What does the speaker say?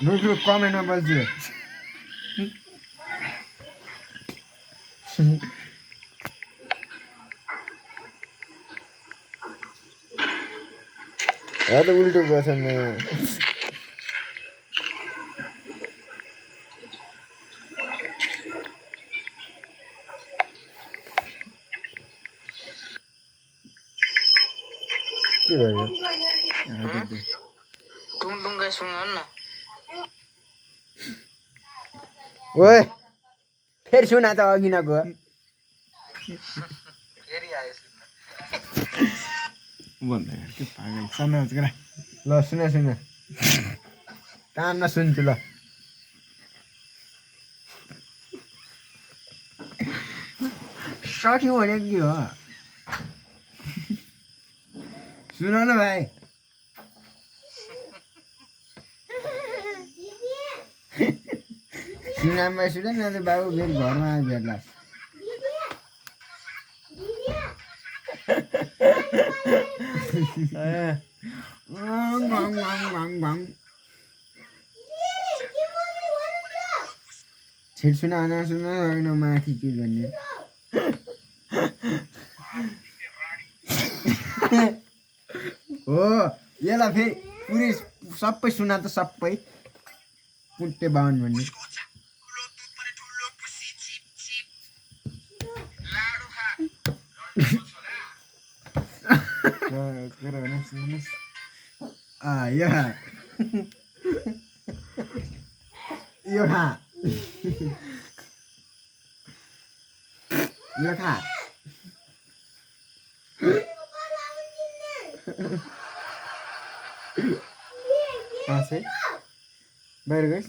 रुक रुक कमेन्टमा बस्दियो त उल्टो गर्छ नि के भयो ओए फेरि सुना त अघि नगयो ल सुन सुन कानमा सुन्छु ल सक्यो भने के हो सुन न भाइ सुनामा सुन न त बाबु फेरि घरमा आएर भेट्ला छिट सुन सुन माथि के गर्ने हो यसलाई फेरि पुरै सबै सुना त सबै पुट्टे बाहुन भन्ने यो खा यो खा बाहिर गइस्